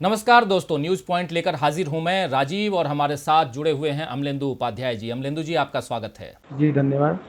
नमस्कार दोस्तों, news point लेकर हाजिर हूं मैं राजीव और हमारे साथ जुड़े हुए हैं अमलेंदु उपाध्याय जी। अमलेंदु जी, आपका स्वागत है। जी धन्यवाद।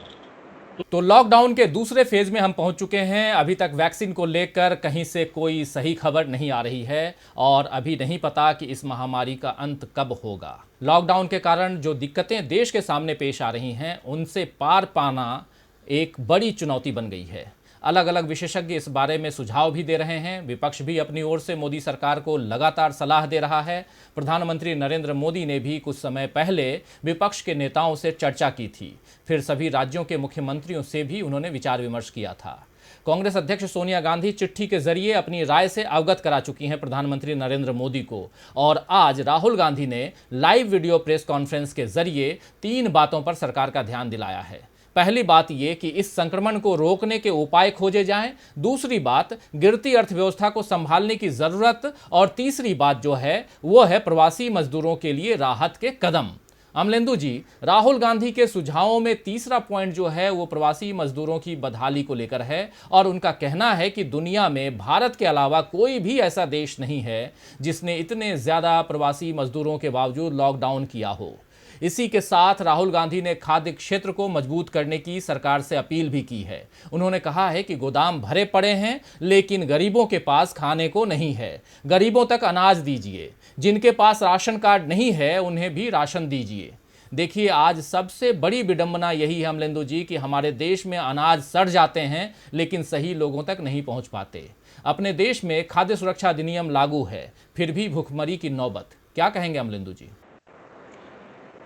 तो लॉकडाउन के दूसरे फेज में हम पहुंच चुके हैं। अभी तक वैक्सीन को लेकर कहीं से कोई सही खबर नहीं आ रही है और अभी नहीं पता कि इस महामारी का अंत कब होगा। लॉकडाउन के कारण जो दिक्कतें देश के सामने पेश आ रही हैं उनसे पार पाना एक बड़ी चुनौती बन गई है। अलग अलग विशेषज्ञ इस बारे में सुझाव भी दे रहे हैं। विपक्ष भी अपनी ओर से मोदी सरकार को लगातार सलाह दे रहा है। प्रधानमंत्री नरेंद्र मोदी ने भी कुछ समय पहले विपक्ष के नेताओं से चर्चा की थी। फिर सभी राज्यों के मुख्यमंत्रियों से भी उन्होंने विचार विमर्श किया था। कांग्रेस अध्यक्ष सोनिया गांधी चिट्ठी के जरिए अपनी राय से अवगत करा चुकी हैं प्रधानमंत्री नरेंद्र मोदी को, और आज राहुल गांधी ने लाइव वीडियो प्रेस कॉन्फ्रेंस के जरिए 3 बातों पर सरकार का ध्यान दिलाया है। पहली बात यह कि इस संक्रमण को रोकने के उपाय खोजे जाएं। दूसरी बात, गिरती अर्थव्यवस्था को संभालने की जरूरत। और तीसरी बात जो है वो है प्रवासी मजदूरों के लिए राहत के कदम। अमलेंदु जी, राहुल गांधी के सुझावों में तीसरा पॉइंट जो है वो प्रवासी मजदूरों की बदहाली को लेकर है, और उनका कहना है कि दुनिया में भारत के अलावा कोई भी ऐसा देश नहीं है जिसने इतने ज्यादा प्रवासी मजदूरों के बावजूद लॉकडाउन किया हो। इसी के साथ राहुल गांधी ने खाद्य क्षेत्र को मजबूत करने की सरकार से अपील भी की है। उन्होंने कहा है कि गोदाम भरे पड़े हैं लेकिन गरीबों के पास खाने को नहीं है। गरीबों तक अनाज दीजिए। जिनके पास राशन कार्ड नहीं है उन्हें भी राशन दीजिए। देखिए, आज सबसे बड़ी विडंबना यही है अमलेंदु जी कि हमारे देश में अनाज सड़ जाते हैं लेकिन सही लोगों तक नहीं पहुंच पाते। अपने देश में खाद्य सुरक्षा अधिनियम लागू है, फिर भी भुखमरी की नौबत। क्या कहेंगे अमलेंदु जी?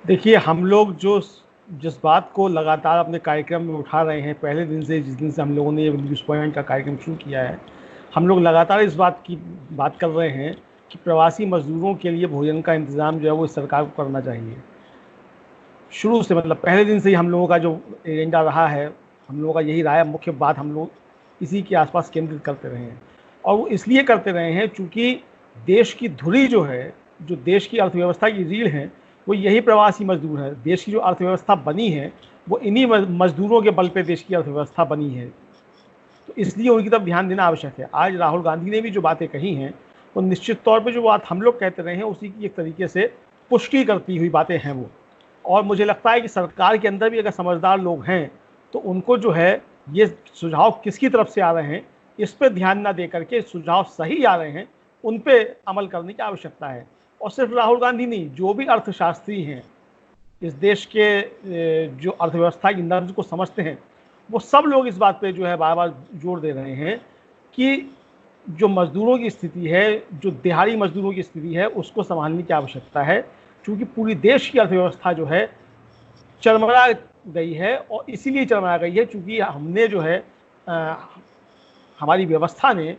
देखिए, हम लोग जिस बात को लगातार अपने कार्यक्रम में उठा रहे हैं, पहले दिन से, जिस दिन से हम लोगों ने ये न्यूज़ पॉइंट का कार्यक्रम शुरू किया है, हम लोग लगातार इस बात की बात कर रहे हैं कि प्रवासी मजदूरों के लिए भोजन का इंतज़ाम जो है वो इस सरकार को करना चाहिए। शुरू से, मतलब पहले दिन से ही हम लोगों का जो एजेंडा रहा है, हम लोगों का यही रहा है, मुख्य बात हम लोग इसी के आसपास केंद्रित करते रहे हैं। और वो इसलिए करते रहे हैं चूँकि देश की धुरी जो है, जो देश की अर्थव्यवस्था की रीढ़ है, वो यही प्रवासी मजदूर है। देश की जो अर्थव्यवस्था बनी है वो इन्हीं मजदूरों के बल पे देश की अर्थव्यवस्था बनी है। तो इसलिए उनकी तरफ ध्यान देना आवश्यक है। आज राहुल गांधी ने भी जो बातें कही हैं वो निश्चित तौर पे जो बात हम लोग कहते रहे हैं उसी की एक तरीके से पुष्टि करती हुई बातें हैं वो। और मुझे लगता है कि सरकार के अंदर भी अगर समझदार लोग हैं तो उनको जो है ये सुझाव किसकी तरफ से आ रहे हैं इस पर ध्यान ना दे करके, सुझाव सही आ रहे हैं उन पर अमल करने की आवश्यकता है। और सिर्फ राहुल गांधी नहीं, जो भी अर्थशास्त्री हैं, इस देश के जो अर्थव्यवस्था की नब्ज को समझते हैं, वो सब लोग इस बात पे जो है बार बार जोर दे रहे हैं कि जो मजदूरों की स्थिति है, जो दिहाड़ी मजदूरों की स्थिति है, उसको संभालने की आवश्यकता है। क्योंकि पूरी देश की अर्थव्यवस्था जो है चरमरा गई है, और इसीलिए चरमरा गई है क्योंकि हमने जो है हमारी व्यवस्था ने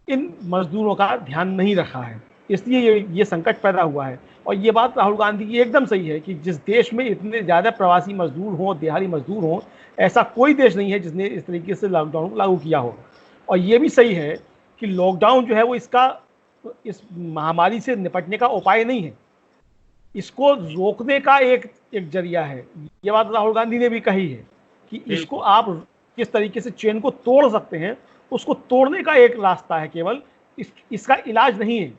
इन मजदूरों का ध्यान नहीं रखा है, इसलिए ये संकट पैदा हुआ है। और ये बात राहुल गांधी की एकदम सही है कि जिस देश में इतने ज़्यादा प्रवासी मजदूर हों, दिहाड़ी मजदूर हों, ऐसा कोई देश नहीं है जिसने इस तरीके से लॉकडाउन को लागू किया हो। और ये भी सही है कि लॉकडाउन जो है वो इस महामारी से निपटने का उपाय नहीं है, इसको रोकने का एक जरिया है। ये बात राहुल गांधी ने भी कही है कि इसको आप किस तरीके से चेन को तोड़ सकते हैं, उसको तोड़ने का एक रास्ता है केवल, इसका इलाज नहीं है।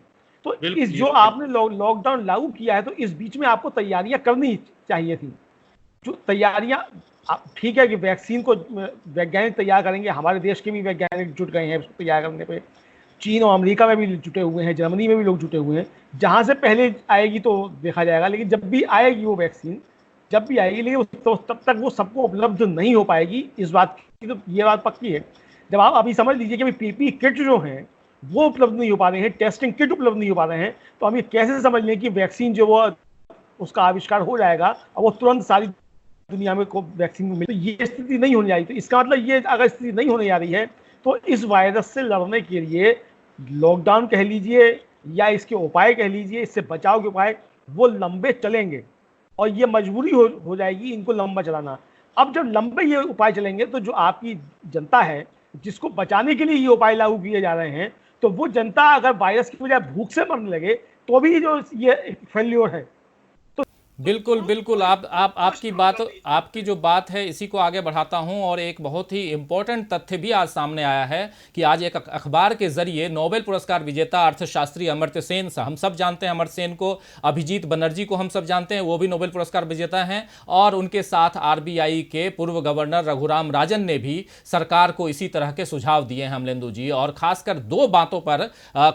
तो इस जो आपने लॉकडाउन लागू किया है, तो इस बीच में आपको तैयारियां करनी चाहिए थी। जो तैयारियां, ठीक है कि वैक्सीन को वैज्ञानिक तैयार करेंगे, हमारे देश के भी वैज्ञानिक जुट गए हैं उसको तैयार करने पे। चीन और अमेरिका में भी जुटे हुए हैं, जर्मनी में भी लोग जुटे हुए हैं। जहां से पहले आएगी तो देखा जाएगा, लेकिन जब भी आएगी वो वैक्सीन, जब भी आएगी, लेकिन तो तब तक वो सबको उपलब्ध नहीं हो पाएगी, इस बात की तो ये बात पक्की है। जब आप अभी समझ लीजिए कि अभी पीपी किट जो हैं वो उपलब्ध नहीं हो पा रहे हैं, टेस्टिंग किट उपलब्ध नहीं हो पा रहे हैं, तो हम ये कैसे समझ लें कि वैक्सीन जो वो उसका आविष्कार हो जाएगा और वो तुरंत सारी दुनिया में को वैक्सीन मिले? तो ये स्थिति नहीं होने जा रही। तो इसका मतलब ये, अगर स्थिति नहीं होने जा रही है तो इस वायरस से लड़ने के लिए लॉकडाउन कह लीजिए या इसके उपाय कह लीजिए, इससे बचाव के उपाय, वो लंबे चलेंगे और ये मजबूरी हो जाएगी इनको लंबा चलाना। अब जब लंबे ये उपाय चलेंगे तो जो आपकी जनता है जिसको बचाने के लिए ये उपाय लागू किए जा रहे हैं, तो वो जनता अगर वायरस की वजह भूख से मरने लगे तो भी जो ये फेल्योर है। बिल्कुल बिल्कुल, आपकी जो बात है इसी को आगे बढ़ाता हूं। और एक बहुत ही इंपॉर्टेंट तथ्य भी आज सामने आया है कि आज एक अखबार के जरिए नोबेल पुरस्कार विजेता अर्थशास्त्री अमर्त्य सेन, हम सब जानते हैं अमर्त्य सेन को, अभिजीत बनर्जी को हम सब जानते हैं, वो भी नोबेल पुरस्कार विजेता हैं, और उनके साथ आरबीआई के पूर्व गवर्नर रघुराम राजन ने भी सरकार को इसी तरह के सुझाव दिए हैं अमलेंदु जी। और खासकर दो बातों पर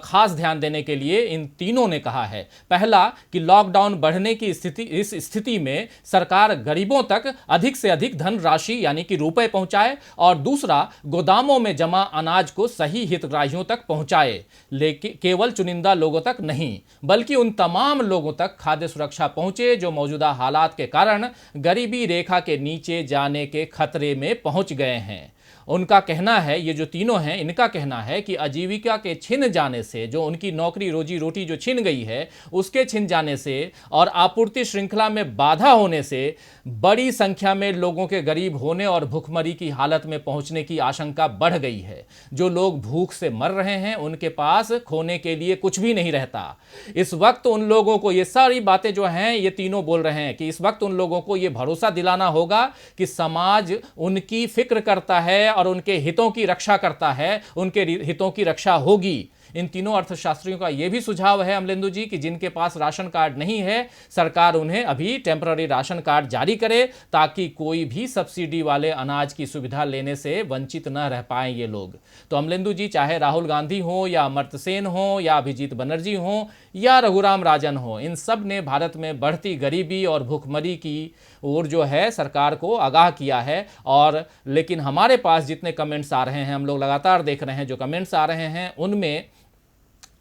खास ध्यान देने के लिए इन तीनों ने कहा है। पहला कि लॉकडाउन बढ़ने की इस स्थिति में सरकार गरीबों तक अधिक से अधिक धन राशि यानी कि रुपए पहुंचाए, और दूसरा गोदामों में जमा अनाज को सही हितग्राहियों तक पहुंचाए, लेकिन केवल चुनिंदा लोगों तक नहीं बल्कि उन तमाम लोगों तक खाद्य सुरक्षा पहुंचे जो मौजूदा हालात के कारण गरीबी रेखा के नीचे जाने के खतरे में पहुंच गए हैं। उनका कहना है, ये जो तीनों हैं इनका कहना है कि आजीविका के छिन जाने से, जो उनकी नौकरी रोजी रोटी जो छिन गई है उसके छिन जाने से और आपूर्ति श्रृंखला में बाधा होने से बड़ी संख्या में लोगों के गरीब होने और भूखमरी की हालत में पहुंचने की आशंका बढ़ गई है। जो लोग भूख से मर रहे हैं उनके पास खोने के लिए कुछ भी नहीं रहता। इस वक्त उन लोगों को, ये सारी बातें जो हैं ये तीनों बोल रहे हैं कि इस वक्त उन लोगों को ये भरोसा दिलाना होगा कि समाज उनकी फिक्र करता है और उनके हितों की रक्षा करता है, उनके हितों की रक्षा होगी। इन तीनों अर्थशास्त्रियों का यह भी सुझाव है अमलेंदु जी कि जिनके पास राशन कार्ड नहीं है सरकार उन्हें अभी टेम्पररी राशन कार्ड जारी करे ताकि कोई भी सब्सिडी वाले अनाज की सुविधा लेने से वंचित न रह पाए ये लोग। तो अमलेंदु जी, चाहे राहुल गांधी हो या अमर्त्य सेन हो या अभिजीत बनर्जी हो या रघुराम राजन हो, इन सब ने भारत में बढ़ती गरीबी और भूखमरी की ओर जो है सरकार को आगाह किया है। और लेकिन हमारे पास जितने कमेंट्स आ रहे हैं, हम लोग लगातार देख रहे हैं जो कमेंट्स आ रहे हैं, उनमें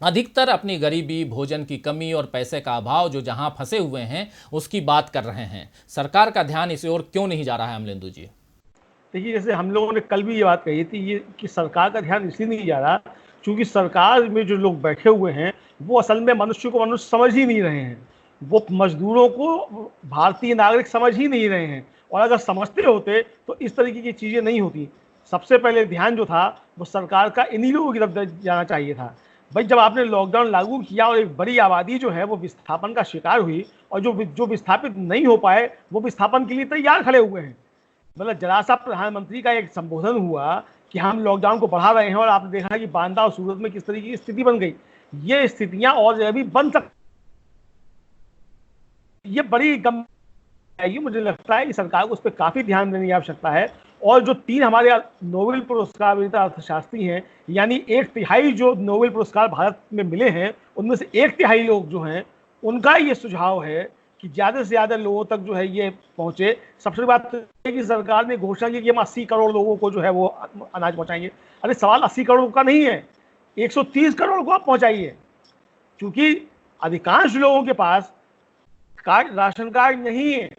अधिकतर अपनी गरीबी, भोजन की कमी और पैसे का अभाव जो जहां फंसे हुए हैं उसकी बात कर रहे हैं। सरकार का ध्यान इस ओर क्यों नहीं जा रहा है अमलेंदु जी? देखिए, जैसे हम लोगों ने कल भी ये बात कही थी ये कि सरकार का ध्यान इसलिए नहीं जा रहा क्योंकि सरकार में जो लोग बैठे हुए हैं वो असल में मनुष्य को मनुष्य समझ ही नहीं रहे हैं। वो मजदूरों को भारतीय नागरिक समझ ही नहीं रहे हैं, और अगर समझते होते तो इस तरीके की चीज़ें नहीं होती। सबसे पहले ध्यान जो था वो सरकार का इन्हीं लोगों की तरफ जाना चाहिए था। भाई, जब आपने लॉकडाउन लागू किया और एक बड़ी आबादी जो है वो विस्थापन का शिकार हुई, और जो विस्थापित नहीं हो पाए वो विस्थापन के लिए तैयार खड़े हुए हैं। मतलब जरा सा प्रधानमंत्री का एक संबोधन हुआ कि हम लॉकडाउन को बढ़ा रहे हैं, और आपने देखा कि बांदा और सूरत में किस तरीके की स्थिति बन गई। ये स्थितियां और अभी बन सकती, ये बड़ी गंभीर है। मुझे लगता है कि सरकार को उस पर काफी ध्यान देने की आवश्यकता है। और जो तीन हमारे नोबेल पुरस्कार विजेता अर्थशास्त्री हैं, यानी 1/3 जो नोबेल पुरस्कार भारत में मिले हैं उनमें से 1/3 लोग जो हैं, उनका ये सुझाव है कि ज़्यादा से ज़्यादा लोगों तक जो है ये पहुँचे। सबसे बड़ी बात है कि सरकार ने घोषणा की कि हम 80 करोड़ लोगों को जो है वो अनाज पहुँचाएंगे। अरे सवाल 80 करोड़ का नहीं है, 130 करोड़ को आप पहुँचाइए, क्योंकि अधिकांश लोगों के पास राशन कार्ड नहीं है।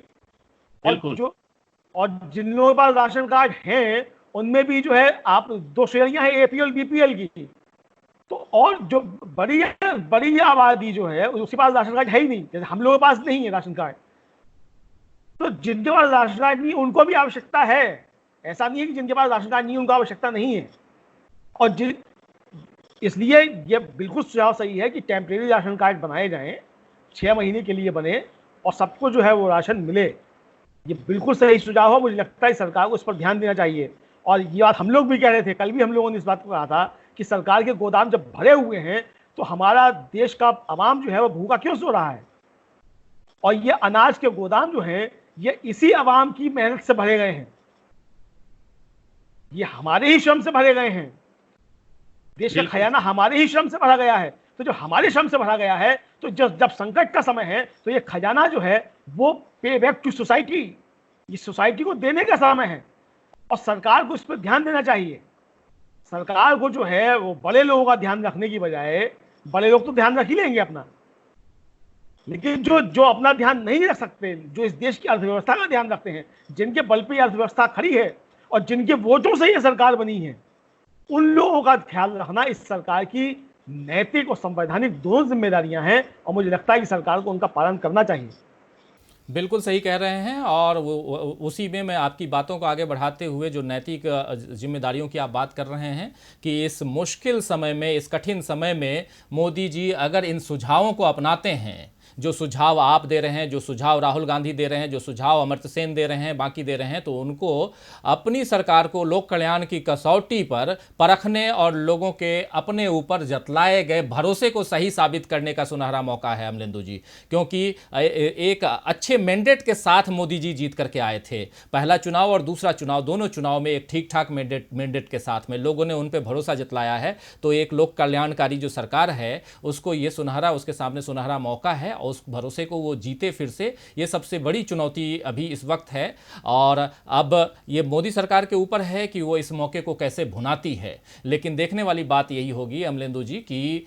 और जिन लोगों के पास राशन कार्ड हैं उनमें भी जो है आप 2 श्रेणियां हैं, एपीएल बीपीएल की। तो और जो बड़ी आबादी जो है उसके पास राशन कार्ड है ही नहीं, जैसे हम लोगों के पास नहीं है राशन कार्ड। तो जिनके पास राशन कार्ड नहीं उनको भी आवश्यकता है, ऐसा नहीं है कि जिनके पास राशन कार्ड नहीं उनको आवश्यकता नहीं है। और इसलिए ये बिल्कुल सुझाव सही है कि टेम्परेरी राशन कार्ड बनाए जाएं, 6 महीने के लिए बने और सबको जो है वो राशन मिले। ये बिल्कुल सही सुझाव है। मुझे लगता है सरकार को इस पर ध्यान देना चाहिए। और ये बात हम लोग भी कह रहे थे, कल भी हम लोगों ने इस बात को कहा था कि सरकार के गोदाम जब भरे हुए हैं तो हमारा देश का आवाम जो है वो भूखा क्यों सो रहा है। और ये अनाज के गोदाम जो हैं ये इसी आवाम की मेहनत से भरे गए हैं, ये हमारे ही श्रम से भरे गए हैं। देश का खजाना हमारे ही श्रम से भरा गया है। तो जो हमारे श्रम से भरा गया है, तो जब संकट का समय है तो ये खजाना जो है वो पे बैक टू सोसाइटी, ये सोसाइटी को देने का समय है। और सरकार को इस पर ध्यान देना चाहिए। सरकार को जो है वो बड़े लोगों का ध्यान रखने की बजाय, बड़े लोग तो ध्यान रख ही लेंगे अपना, लेकिन जो अपना ध्यान नहीं रख सकते, जो इस देश की अर्थव्यवस्था का ध्यान रखते हैं, जिनके बल पे अर्थव्यवस्था खड़ी है और जिनके वोटों से ये सरकार बनी है, उन लोगों का ख्याल रखना इस सरकार की नैतिक और संवैधानिक दोनों जिम्मेदारियां हैं। और मुझे लगता है कि सरकार को उनका पालन करना चाहिए। बिल्कुल सही कह रहे हैं। और उसी में मैं आपकी बातों को आगे बढ़ाते हुए जो नैतिक जिम्मेदारियों की आप बात कर रहे हैं कि इस मुश्किल समय में, इस कठिन समय में मोदी जी अगर इन सुझावों को अपनाते हैं जो सुझाव आप दे रहे हैं, जो सुझाव राहुल गांधी दे रहे हैं, जो सुझाव अमर्त्य सेन दे रहे हैं, बाकी दे रहे हैं, तो उनको अपनी सरकार को लोक कल्याण की कसौटी पर परखने और लोगों के अपने ऊपर जतलाए गए भरोसे को सही साबित करने का सुनहरा मौका है अमलेंदु जी। क्योंकि एक अच्छे मैंडेट के साथ मोदी जी जीत करके आए थे। पहला चुनाव और दूसरा चुनाव, दोनों चुनाव में एक ठीक ठाक मैंडेट के साथ में लोगों ने उन पर भरोसा जतलाया है। तो एक लोक कल्याणकारी जो सरकार है उसको ये उसके सामने सुनहरा मौका है और उस भरोसे को वो जीते फिर से, ये सबसे बड़ी चुनौती अभी इस वक्त है। और अब ये मोदी सरकार के ऊपर है कि वो इस मौके को कैसे भुनाती है। लेकिन देखने वाली बात यही होगी अमलेंदु जी कि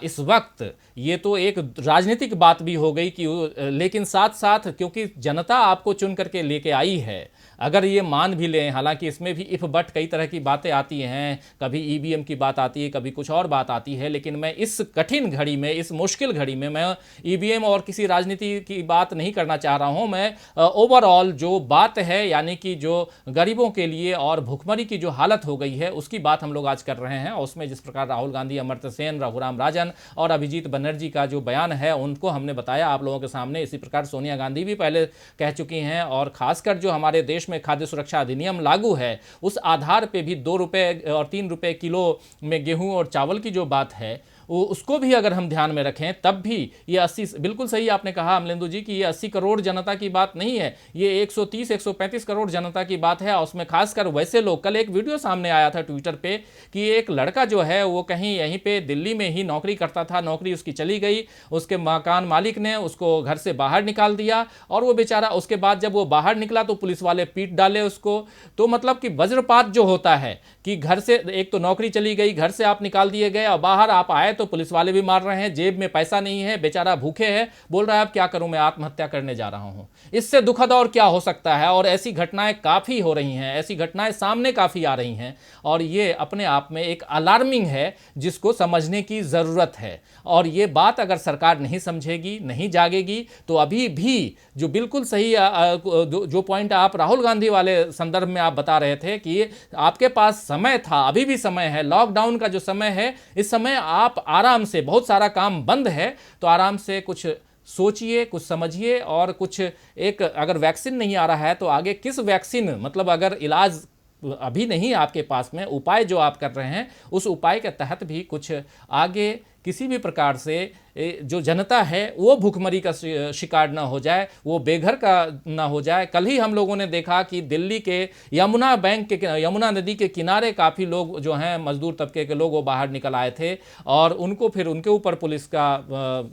इस वक्त ये तो एक राजनीतिक बात भी हो गई कि लेकिन साथ साथ क्योंकि जनता आपको चुन करके लेके आई है, अगर ये मान भी लें, हालांकि इसमें भी इफ बट कई तरह की बातें आती हैं, कभी ईवीएम की बात आती है, कभी कुछ और बात आती है, लेकिन मैं इस कठिन घड़ी में, इस मुश्किल घड़ी में मैं ईवीएम और किसी राजनीति की बात नहीं करना चाह रहा हूं। मैं ओवरऑल जो बात है, यानी कि जो गरीबों के लिए और भुखमरी की जो हालत हो गई है उसकी बात हम लोग आज कर रहे हैं। उसमें जिस प्रकार राहुल गांधी, अमर्त्य सेन, रघुराम राजन और अभिजीत बनर्जी का जो बयान है उनको हमने बताया आप लोगों के सामने। इसी प्रकार सोनिया गांधी भी पहले कह चुकी हैं, और खासकर जो हमारे देश में खाद्य सुरक्षा अधिनियम लागू है उस आधार पे भी 2 रुपए और 3 रुपए किलो में गेहूं और चावल की जो बात है उसको भी अगर हम ध्यान में रखें तब भी ये 80, बिल्कुल सही आपने कहा अमलेंदु जी कि ये 80 करोड़ जनता की बात नहीं है, ये 130-135 करोड़ जनता की बात है। और उसमें खासकर वैसे लोग, कल एक वीडियो सामने आया था ट्विटर पे कि एक लड़का जो है वो कहीं यहीं पे दिल्ली में ही नौकरी करता था, नौकरी उसकी चली गई, उसके मकान मालिक ने उसको घर से बाहर निकाल दिया और वो बेचारा उसके बाद जब वो बाहर निकला तो पुलिस वाले पीट डाले उसको। तो मतलब कि वज्रपात जो होता है कि घर से, एक तो नौकरी चली गई, घर से आप निकाल दिए गए और बाहर आप आए तो पुलिस वाले भी मार रहे हैं, जेब में पैसा नहीं है, बेचारा भूखे है, बोल रहा है अब क्या करूं, मैं आत्महत्या करने जा रहा हूं। इससे दुखद और क्या हो सकता है। और ऐसी घटनाएं काफी हो रही हैं, ऐसी घटनाएं सामने काफी आ रही हैं और ये अपने आप में एक अलार्मिंग है जिसको समझने की जरूरत है। और ये बात अगर सरकार नहीं समझेगी, नहीं जागेगी तो अभी भी जो बिल्कुल सही जो पॉइंट आप राहुल गांधी वाले संदर्भ में आप बता रहे थे कि आपके पास समय था, अभी भी समय है, लॉकडाउन का जो समय है, इस समय आप आराम से, बहुत सारा काम बंद है तो आराम से कुछ सोचिए, कुछ समझिए और कुछ एक, अगर वैक्सीन नहीं आ रहा है तो आगे किस वैक्सीन, मतलब अगर इलाज अभी नहीं आपके पास में, उपाय जो आप कर रहे हैं उस उपाय के तहत भी कुछ आगे किसी भी प्रकार से जो जनता है वो भूखमरी का शिकार ना हो जाए, वो बेघर का ना हो जाए। कल ही हम लोगों ने देखा कि दिल्ली के यमुना नदी के किनारे काफ़ी लोग जो हैं मजदूर तबके के लोग वो बाहर निकल आए थे और उनको फिर उनके ऊपर पुलिस का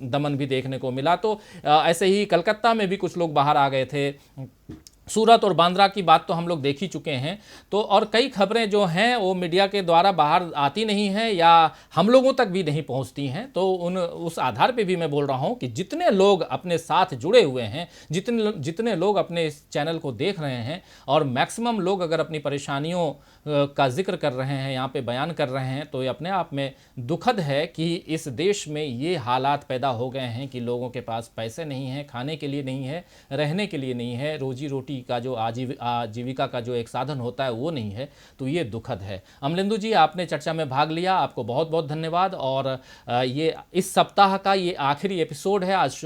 दमन भी देखने को मिला। तो ऐसे ही कलकत्ता में भी कुछ लोग बाहर आ गए थे। सूरत और बांद्रा की बात तो हम लोग देख ही चुके हैं। तो और कई खबरें जो हैं वो मीडिया के द्वारा बाहर आती नहीं हैं या हम लोगों तक भी नहीं पहुंचती हैं। तो उस आधार पे भी मैं बोल रहा हूं कि जितने लोग अपने साथ जुड़े हुए हैं, जितने लोग अपने इस चैनल को देख रहे हैं और मैक्सिमम लोग अगर अपनी परेशानियों का जिक्र कर रहे हैं, यहाँ पे बयान कर रहे हैं, तो ये अपने आप में दुखद है कि इस देश में ये हालात पैदा हो गए हैं कि लोगों के पास पैसे नहीं हैं, खाने के लिए नहीं है, रहने के लिए नहीं है, रोजी रोटी का जो आजीविका का जो एक साधन होता है वो नहीं है। तो ये दुखद है। अमलेंदु जी, आपने चर्चा में भाग लिया, आपको बहुत बहुत धन्यवाद। और ये इस सप्ताह का ये आखिरी एपिसोड है। आज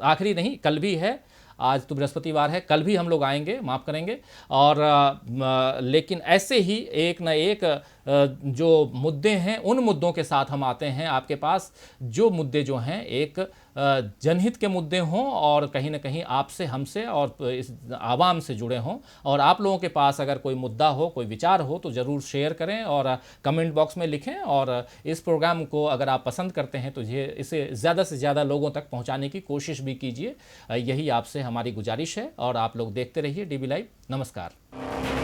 आखिरी नहीं, कल भी है, आज तो बृहस्पतिवार है, कल भी हम लोग आएंगे, माफ़ करेंगे। और लेकिन ऐसे ही एक न एक जो मुद्दे हैं उन मुद्दों के साथ हम आते हैं आपके पास, जो मुद्दे जो हैं एक जनहित के मुद्दे हों और कहीं ना कहीं आपसे, हमसे और इस आवाम से जुड़े हों। और आप लोगों के पास अगर कोई मुद्दा हो, कोई विचार हो तो ज़रूर शेयर करें और कमेंट बॉक्स में लिखें। और इस प्रोग्राम को अगर आप पसंद करते हैं तो इसे ज़्यादा से ज़्यादा लोगों तक पहुंचाने की कोशिश भी कीजिए। यही आपसे हमारी गुजारिश है और आप लोग देखते रहिए DB लाइव। नमस्कार।